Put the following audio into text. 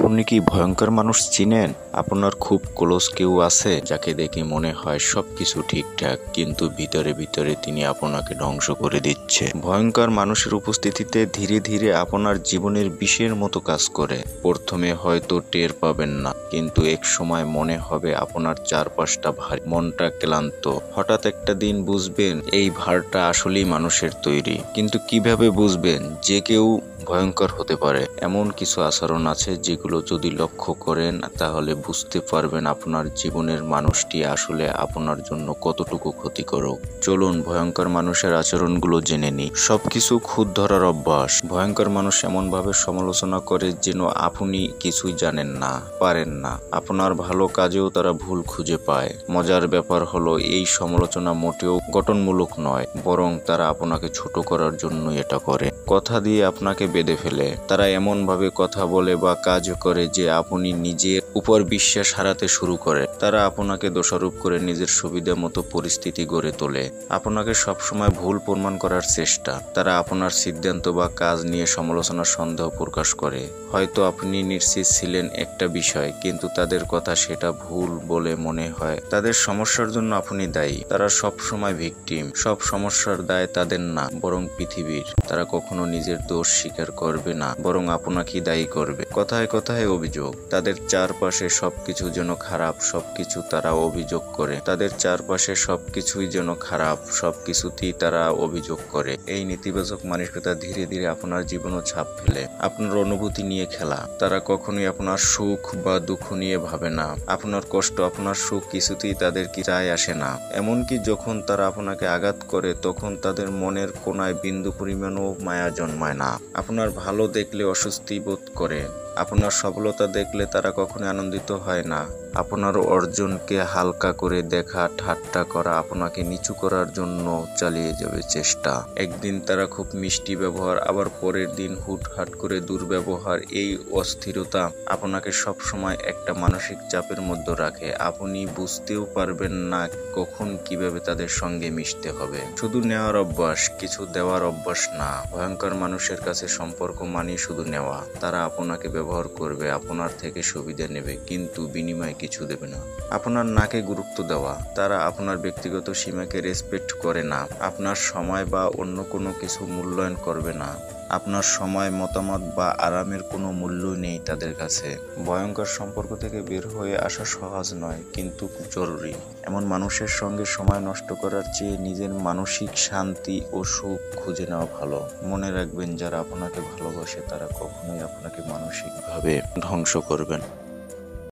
আপনি কি ভয়ঙ্কর মানুষ চিনেন? আপনার খুব ক্লোজ কেউ আছে যাকে দেখে মনে হয় সবকিছু ঠিকঠাক, কিন্তু ভিতরে ভিতরে তিনি আপনাকে ধ্বংস করে দিচ্ছে। ভয়ঙ্কর মানুষের উপস্থিতিতে ধীরে ধীরে আপনার জীবনের বিষের মতো কাজ করে। প্রথমে হয়তো টের পাবেন না, কিন্তু এক সময় মনে হবে আপনার চারপাশটা ভারী, মনটা ক্লান্ত। হঠাৎ একটা দিন বুঝবেন এই ভারটা আসলেই মানুষের তৈরি। কিন্তু কিভাবে বুঝবেন যে কেউ ভয়ঙ্কর হতে পারে? এমন কিছু আচরণ আছে যেগুলো যদি লক্ষ্য করেন তাহলে বুঝতে পারবেন আপনার জীবনের মানুষটি আসলে আপনার জন্য কতটুকু ক্ষতিকারক। চলুন ভয়ঙ্কর মানুষের আচরণগুলো জেনে নিই। সবকিছু খুঁত ধরার অভ্যাস। ভয়ঙ্কর মানুষ এমন ভাবে সমালোচনা করে যেন আপনি কিছুই জানেন না, পারেন না। আপনার ভালো কাজেও তারা ভুল খুঁজে পায়। মজার ব্যাপার হলো এই সমালোচনা মোটেও গঠনমূলক নয়, বরং তারা আপনাকে ছোট করার জন্য এটা করে। কথা দিয়ে আপনাকে বেঁধে ফেলে। তারা এমন ভাবে কথা বলে বা কাজ করে যে আপনি নিজের উপর বিশ্বাস হারাতে শুরু করে। তারা আপনাকে দোষারোপ করে নিজের সুবিধা মতো পরিস্থিতি গড়ে তোলে। আপনাকে সবসময় ভুল প্রমাণ করার চেষ্টা। তারা আপনার সিদ্ধান্ত বা কাজ নিয়ে সমালোচনার সন্দেহ প্রকাশ করে। হয়তো আপনি নিশ্চিত ছিলেন একটা বিষয়, কিন্তু তাদের কথা সেটা ভুল বলে মনে হয়। তাদের সমস্যার জন্য আপনি দায়ী। তারা সবসময় ভিকটিম। সব সমস্যার দায় তাদের না, বরং পৃথিবীর। তারা কখনো নিজের দোষ স্বীকার করবে না, বরং আপনাকেই দায়ী করবে। কথায় কথায় অভিযোগ। তাদের চারপাশে সবকিছু যেন খারাপ, সবকিছু তারা অভিযোগ করে। তাদের চারপাশে সবকিছুই যেন খারাপ, সবকিছুতেই তারা অভিযোগ করে। এই নেতিবাচক মানসিকতা ধীরে ধীরে আপনার জীবনও ছাপ ফেলে। আপনার অনুভূতি নিয়ে খেলা। তারা কখনোই আপনার সুখ বা দুঃখ নিয়ে ভাবে না। আপনার কষ্ট, আপনার সুখ কিছুতেই তাদের কি যায় আসে না। এমনকি যখন তারা আপনাকে আঘাত করে, তখন তাদের মনের কোনায় বিন্দু পরিমাণও মায়া জন্মায় না। আপনার ভালো দেখলে অস্বস্তি বোধ করে। আপনার সফলতা দেখলে তারা কখনো আনন্দিত হয় না। আপনার অর্জনকে হালকা করে দেখা, ঠাট্টা করা, আপনাকে নিচু করার জন্য চালিয়ে যাবে চেষ্টা। একদিন তারা খুব মিষ্টি ব্যবহার, আবার পরের দিন হুটহাট করে দুর্ব্যবহার। এই অস্থিরতা আপনাকে সবসময় একটা মানসিক চাপের মধ্যে রাখে। আপনি বুঝতেও পারবেন না কখন কিভাবে তাদের সঙ্গে মিশতে হবে। শুধু নেওয়ার অভ্যাস, কিছু দেওয়ার অভ্যাস না। ভয়ঙ্কর মানুষের কাছে সম্পর্ক মানে শুধু নেওয়া। তারা আপনাকে ব্যবহার করবে, আপনার থেকে সুবিধা নেবে, কিন্তু বিনিময়ে কিছু দেবে না। আপনার নাকে গুরুত্ব দেওয়া। তারা আপনার ব্যক্তিগত সীমাকে রেসপেক্ট করে না। আপনার সময় বা অন্য কোনো কিছু মূল্যায়ন করবে না। আপনার সময়, মতামত বা আরামের কোনো মূল্যই নেই তাদের কাছে। ভয়ঙ্কর সম্পর্ক থেকে বের হয়ে আসা সহজ নয়, কিন্তু জরুরি। এমন মানুষের সঙ্গে সময় নষ্ট করার চেয়ে নিজের মানসিক শান্তি ও সুখ খুঁজে নেওয়া ভালো। মনে রাখবেন, যারা আপনাকে ভালোবাসে তারা কখনোই আপনাকে মানসিকভাবে ধ্বংস করবেন।